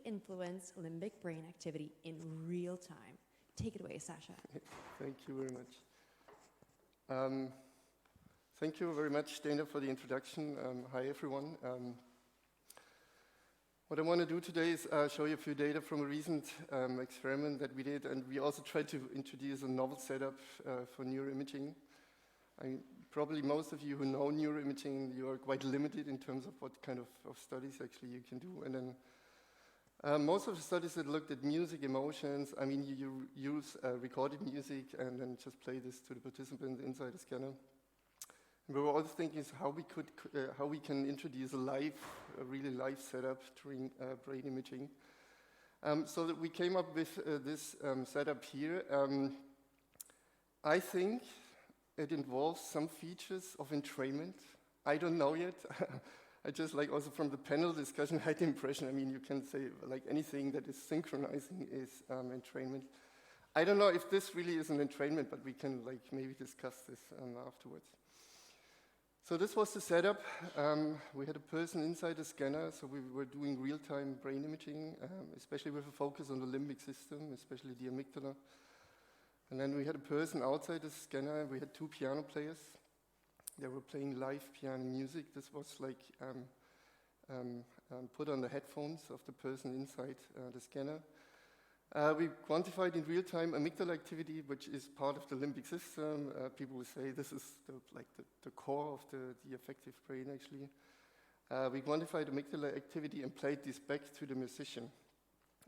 influence limbic brain activity in real time. Take it away, Sascha. Thank you very much. Thank you very much, Dana, for the introduction. Hi, everyone. What I want to do today is show you a few data from a recent experiment that we did, and we also tried to introduce a novel setup for neuroimaging. Probably most of you who know neuroimaging, you are quite limited in terms of what kind of studies actually you can do. And then most of the studies that looked at music, emotions, I mean, you use recorded music and then just play this to the participant inside the scanner. And we were also thinking is how we can introduce a really live setup during brain imaging. So that we came up with this setup here. I think it involves some features of entrainment. I don't know yet. I just like also from the panel discussion had the impression, I mean, you can say like anything that is synchronizing is entrainment. I don't know if this really is an entrainment, but we can like maybe discuss this afterwards. So this was the setup. We had a person inside the scanner, so we were doing real-time brain imaging, especially with a focus on the limbic system, especially the amygdala. And then we had a person outside the scanner. We had two piano players. They were playing live piano music. This was like put on the headphones of the person inside the scanner. We quantified in real time amygdala activity, which is part of the limbic system. People will say this is the core of the affective brain, actually. We quantified amygdala activity and played this back to the musician.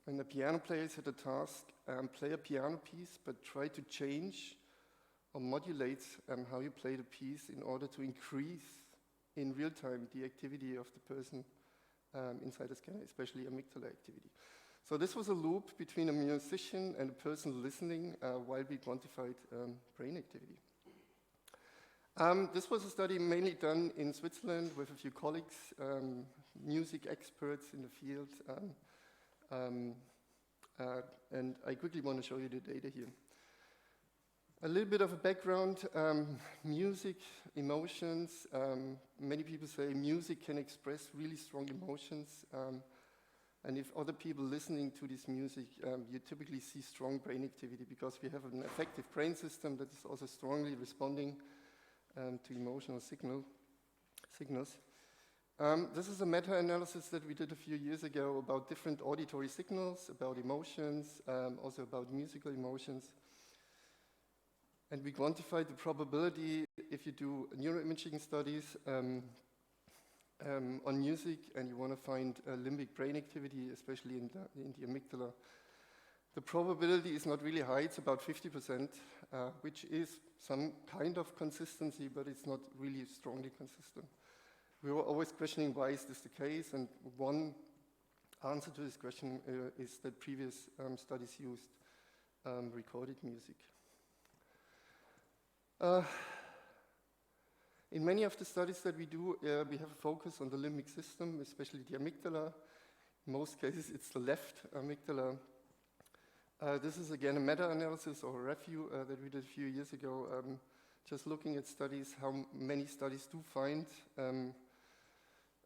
And the piano players had a task, play a piano piece, but try to change or modulate how you play the piece in order to increase in real time the activity of the person inside the scanner, especially amygdala activity. So this was a loop between a musician and a person listening while we quantified brain activity. This was a study mainly done in Switzerland with a few colleagues, music experts in the field. And I quickly want to show you the data here. A little bit of a background, music, emotions. Many people say music can express really strong emotions. And if other people listening to this music, you typically see strong brain activity because we have an affective brain system that is also strongly responding to emotional signals. This is a meta-analysis that we did a few years ago about different auditory signals, about emotions, also about musical emotions. And we quantified the probability if you do neuroimaging studies on music and you want to find limbic brain activity, especially in the amygdala. The probability is not really high, it's about 50%, which is some kind of consistency, but it's not really strongly consistent. We were always questioning why is this the case, and one answer to this question is that previous studies used recorded music. In many of the studies that we do, we have a focus on the limbic system, especially the amygdala. In most cases, it's the left amygdala. This is again a meta-analysis or a review that we did a few years ago, just looking at studies, how many studies do find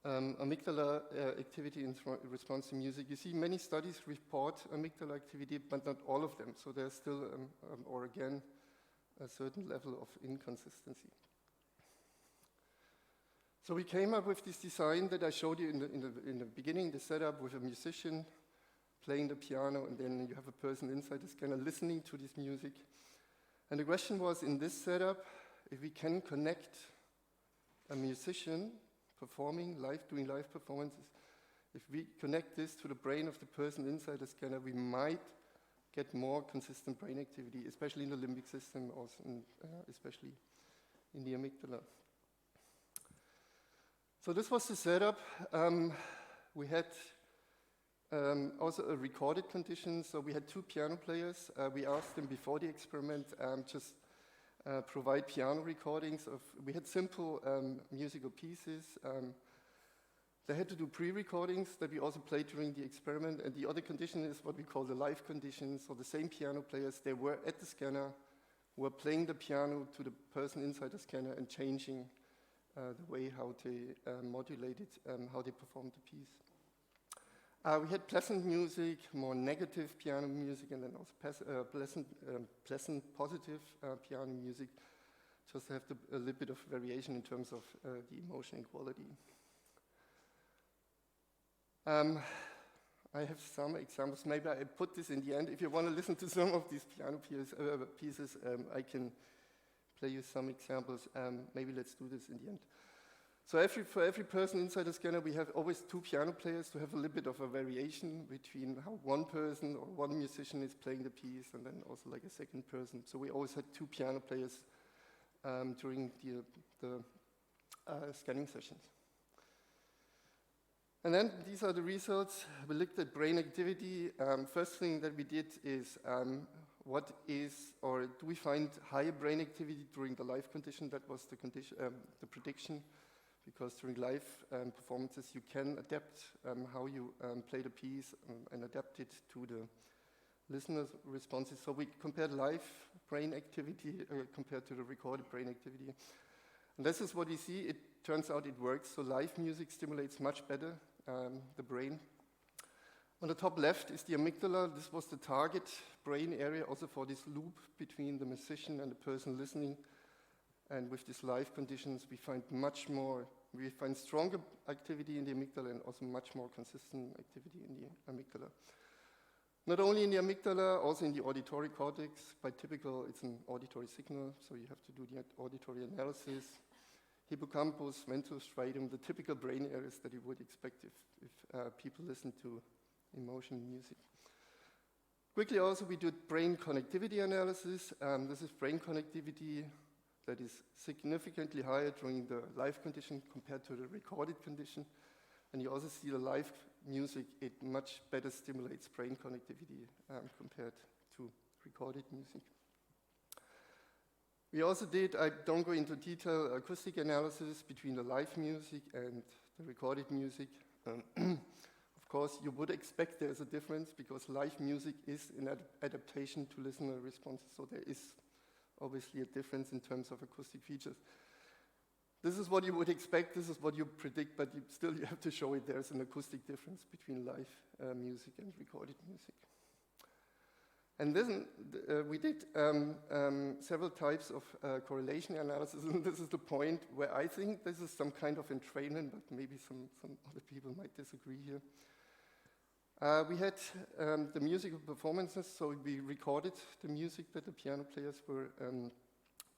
amygdala activity in response to music. You see many studies report amygdala activity, but not all of them. So there's still, or again, a certain level of inconsistency. So we came up with this design that I showed you in the beginning, the setup with a musician playing the piano, and then you have a person inside the scanner listening to this music. And the question was, in this setup, if we can connect a musician performing live, doing live performances, if we connect this to the brain of the person inside the scanner, we might get more consistent brain activity, especially in the limbic system, also especially in the amygdala. So this was the setup. We had also a recorded condition. So we had two piano players. We asked them before the experiment just provide piano recordings of. We had simple musical pieces. They had to do pre-recordings that we also played during the experiment. And the other condition is what we call the live condition. So the same piano players, they were at the scanner, were playing the piano to the person inside the scanner and changing the way how they modulated, how they performed the piece. We had pleasant music, more negative piano music, and then also pleasant, positive piano music, just to have a little bit of variation in terms of the emotion and quality. I have some examples. Maybe I put this in the end. If you want to listen to some of these piano pieces, I can play you some examples. Maybe let's do this in the end. So for every person inside the scanner, we have always 2 piano players to have a little bit of a variation between how one person or one musician is playing the piece, and then also like a second person. So we always had 2 piano players during the scanning sessions. And then these are the results. We looked at brain activity. First thing that we did is what is, or do we find higher brain activity during the live condition? That was the condition, the prediction, because during live performances you can adapt how you play the piece and adapt it to the listener's responses. So we compared live brain activity compared to the recorded brain activity. And this is what we see. It turns out it works. So live music stimulates much better the brain. On the top left is the amygdala. This was the target brain area also for this loop between the musician and the person listening. And with these live conditions, we find stronger activity in the amygdala and also much more consistent activity in the amygdala. Not only in the amygdala, also in the auditory cortex. By typical, it's an auditory signal, so you have to do the auditory analysis. Hippocampus, ventral striatum, the typical brain areas that you would expect if people listen to emotion music. Quickly also, we did brain connectivity analysis. This is brain connectivity that is significantly higher during the live condition compared to the recorded condition. And you also see the live music, it much better stimulates brain connectivity compared to recorded music. We also did, I don't go into detail, acoustic analysis between the live music and the recorded music. Of course, you would expect there's a difference because live music is an adaptation to listener responses, so there is obviously a difference in terms of acoustic features. This is what you would expect, this is what you predict, but you have to show it. There's an acoustic difference between live music and recorded music. And then we did several types of correlation analysis, and this is the point where I think this is some kind of entrainment, but maybe some other people might disagree here. We had the musical performances, so we recorded the music that the piano players were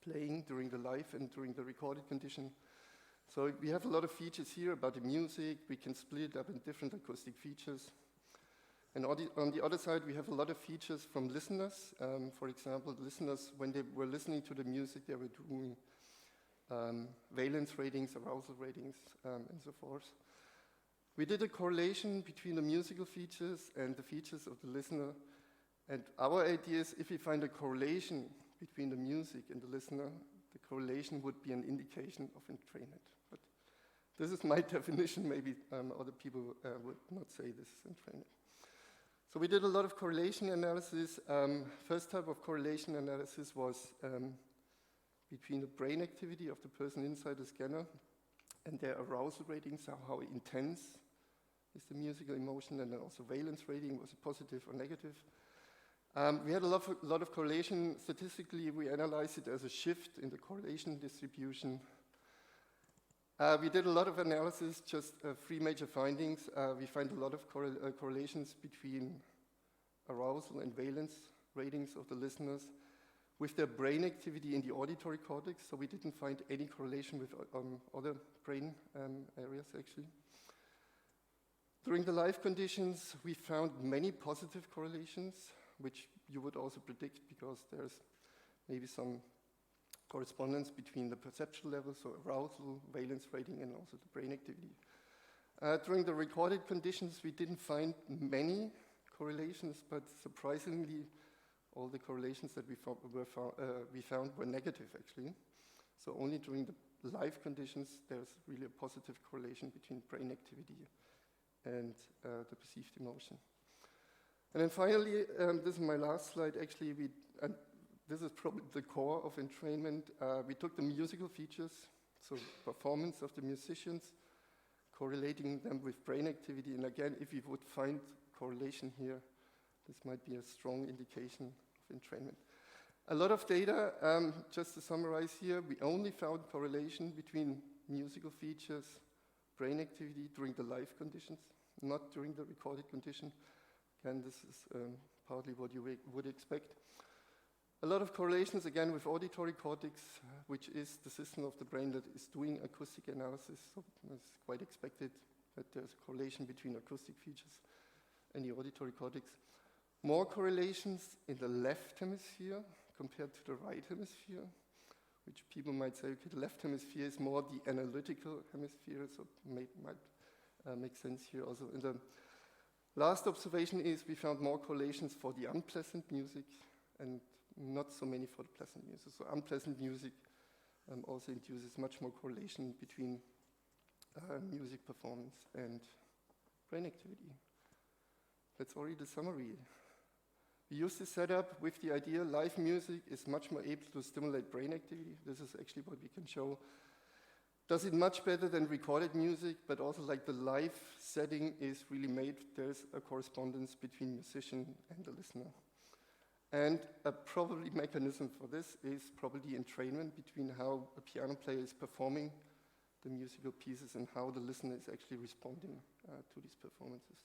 playing during the live and during the recorded condition. So we have a lot of features here about the music. We can split it up in different acoustic features. And on the other side, we have a lot of features from listeners. For example, listeners, when they were listening to the music, they were doing valence ratings, arousal ratings, and so forth. We did a correlation between the musical features and the features of the listener. And our idea is if we find a correlation between the music and the listener, the correlation would be an indication of entrainment. But this is my definition. Maybe other people would not say this is entrainment. So we did a lot of correlation analysis. First type of correlation analysis was between the brain activity of the person inside the scanner and their arousal ratings, so how intense is the musical emotion, and then also valence rating, was it positive or negative. We had a lot of correlation. Statistically, we analyzed it as a shift in the correlation distribution. We did a lot of analysis, just 3 major findings. We find a lot of correlations between arousal and valence ratings of the listeners with their brain activity in the auditory cortex, so we didn't find any correlation with other brain areas, actually. During the live conditions, we found many positive correlations, which you would also predict because there's maybe some correspondence between the perceptual levels, so arousal, valence rating, and also the brain activity. During the recorded conditions, we didn't find many correlations, but surprisingly, all the correlations that we found were negative, actually. So only during the live conditions, there's really a positive correlation between brain activity and the perceived emotion. And then finally, this is my last slide, actually, this is probably the core of entrainment. We took the musical features, so performance of the musicians, correlating them with brain activity. And again, if we would find correlation here, this might be a strong indication of entrainment. A lot of data, just to summarize here, we only found correlation between musical features, brain activity during the live conditions, not during the recorded condition. Again, this is partly what you would expect. A lot of correlations, again, with auditory cortex, which is the system of the brain that is doing acoustic analysis. So it's quite expected that there's a correlation between acoustic features and the auditory cortex. More correlations in the left hemisphere compared to the right hemisphere, which people might say, okay, the left hemisphere is more the analytical hemisphere, so might make sense here also. And the last observation is we found more correlations for the unpleasant music and not so many for the pleasant music. So unpleasant music also induces much more correlation between music performance and brain activity. That's already the summary. We use this setup with the idea live music is much more able to stimulate brain activity. This is actually what we can show. Does it much better than recorded music, but also like the live setting is really made, there's a correspondence between musician and the listener. And a probably mechanism for this is probably entrainment between how a piano player is performing the musical pieces and how the listener is actually responding to these performances.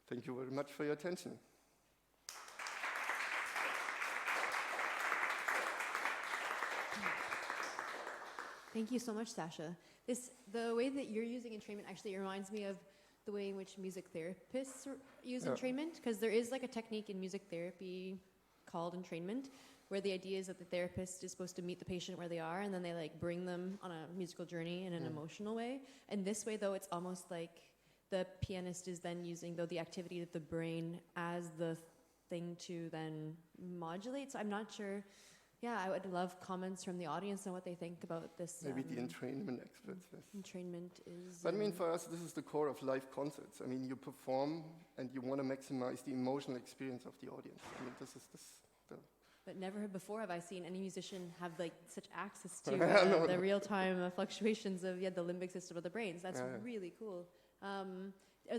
Thank you very much for your attention. Thank you so much, Sascha. The way that you're using entrainment actually reminds me of the way in which music therapists use entrainment, because there is like a technique in music therapy called entrainment, where the idea is that the therapist is supposed to meet the patient where they are, and then they like bring them on a musical journey in an emotional way. And this way, though, it's almost like the pianist is then using, though, the activity of the brain as the thing to then modulate. So I'm not sure. Yeah, I would love comments from the audience on what they think about this. Maybe the entrainment experts, yes. Entrainment is... But I mean, for us, this is the core of live concerts. I mean, you perform and you want to maximize the emotional experience of the audience. I mean, this is But never before have I seen any musician have like such access to No, the real-time fluctuations of the limbic system of the brains. That's really cool. Are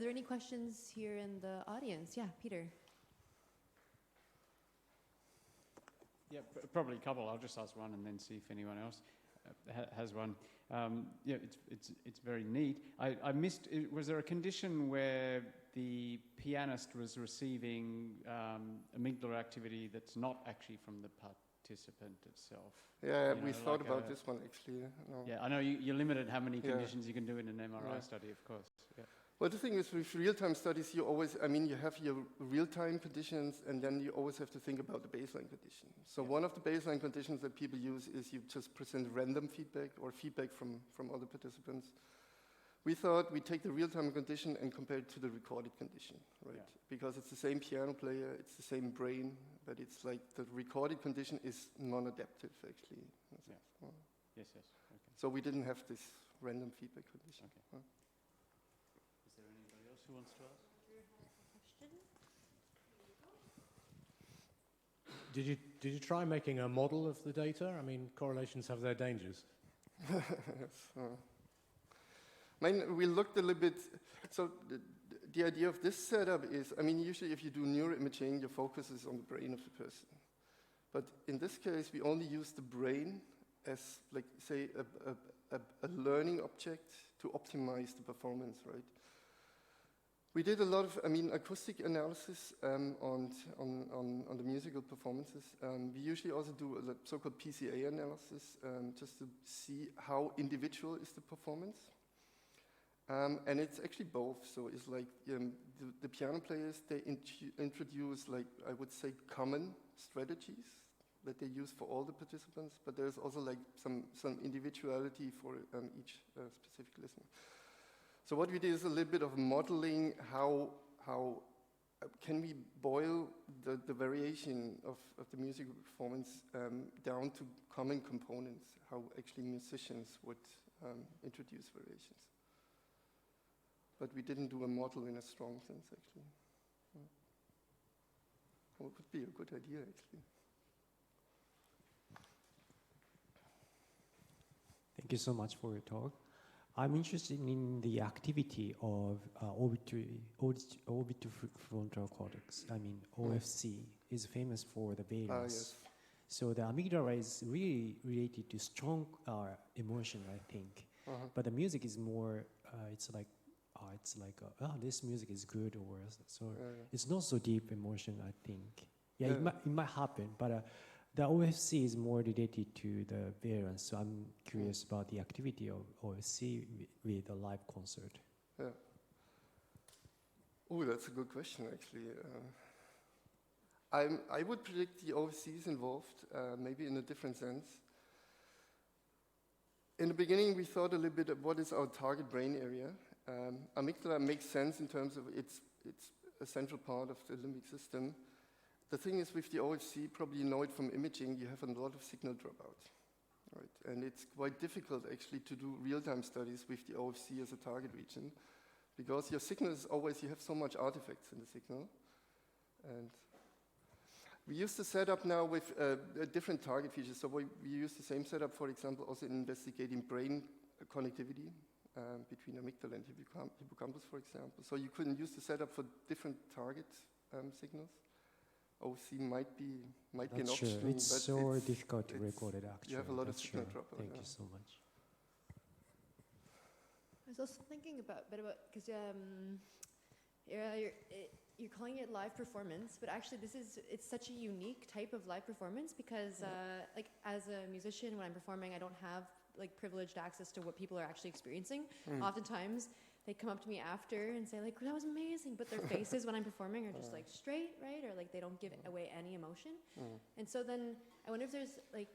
there any questions here in the audience? Yeah, Peter. Yeah, probably a couple. I'll just ask one and then see if anyone else has one. Yeah, it's very neat. I missed. Was there a condition where the pianist was receiving amygdala activity that's not actually from the participant itself? Yeah, we thought about this one actually. No. Yeah, I know you're limited how many conditions you can do in an MRI study, of course. Yeah. Well, the thing is with real-time studies, you always, I mean, you have your real-time conditions and then you always have to think about the baseline condition. So one of the baseline conditions that people use is you just present random feedback or feedback from other participants. We thought we'd take the real-time condition and compare it to the recorded condition, right? Yeah. Because it's the same piano player, it's the same brain, but it's like the recorded condition is non-adaptive, actually. Yeah. Yes. Okay. So we didn't have this random feedback condition. Okay. Is there anybody else who wants to ask? Did you try making a model of the data? I mean, correlations have their dangers. Yes. I mean, we looked a little bit, so the idea of this setup is, I mean, usually if you do neuroimaging, your focus is on the brain of the person. But in this case, we only use the brain as, like, say, a learning object to optimize the performance, right? We did a lot of, I mean, acoustic analysis on the musical performances. We usually also do a so-called PCA analysis just to see how individual is the performance. And it's actually both. So it's like the piano players, they introduce, like, I would say, common strategies that they use for all the participants, but there's also like some individuality for each specific listener. So what we did is a little bit of modeling how can we boil the variation of the musical performance down to common components, how actually musicians would introduce variations. But we didn't do a model in a strong sense, actually. Well, it could be a good idea, actually. Thank you so much for your talk. I'm interested in the activity of orbitofrontal cortex. I mean, OFC is famous for the variance. Yes. So the amygdala is really related to strong emotion, I think. But the music is more. It's like this music is good, or so. It's not so deep emotion, I think. Yeah, it might happen, but the OFC is more related to the variance. So I'm curious about the activity of OFC with a live concert. Yeah. Oh, that's a good question, actually. I would predict the OFC is involved, maybe in a different sense. In the beginning, we thought a little bit of what is our target brain area. Amygdala makes sense in terms of it's a central part of the limbic system. The thing is, with the OFC, probably you know it from imaging, you have a lot of signal dropout. Right? And it's quite difficult, actually, to do real-time studies with the OFC as a target region, because your signal is always, you have so much artifacts in the signal. And we use the setup now with different target features. So we use the same setup, for example, also in investigating brain connectivity between amygdala and hippocampus, for example. So you couldn't use the setup for different target signals. OFC might be an option. It's so difficult to record it, actually. You have a lot of signal dropout. Thank you so much. I was also thinking about because you're calling it live performance, but actually it's such a unique type of live performance because like as a musician, when I'm performing, I don't have like privileged access to what people are actually experiencing. Oftentimes they come up to me after and say like, that was amazing, but their faces when I'm performing are just like straight, right? Or like they don't give away any emotion. And so then I wonder if there's like,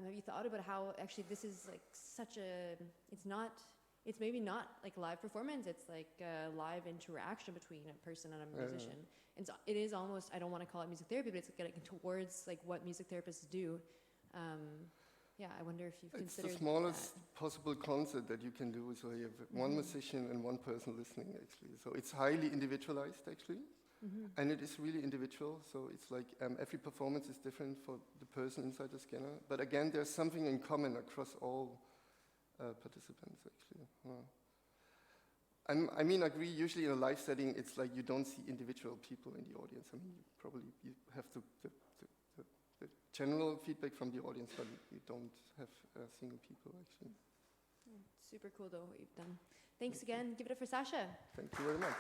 have you thought about how actually this is like such a, it's maybe not like live performance, it's like a live interaction between a person and a musician. And so it is almost, I don't want to call it music therapy, but it's getting towards like what music therapists do. Yeah, I wonder if you've considered It's the smallest possible concert that you can do, so you have one musician and one person listening, actually. So it's highly individualized, actually, and it is really individual, so it's like every performance is different for the person inside the scanner, but again, there's something in common across all participants, actually. I mean, I agree, usually in a live setting, it's like you don't see individual people in the audience. I mean, you have the general feedback from the audience, but you don't have single people, actually. Super cool, though, what you've done. Thanks again. Give it up for Sascha. Thank you very much.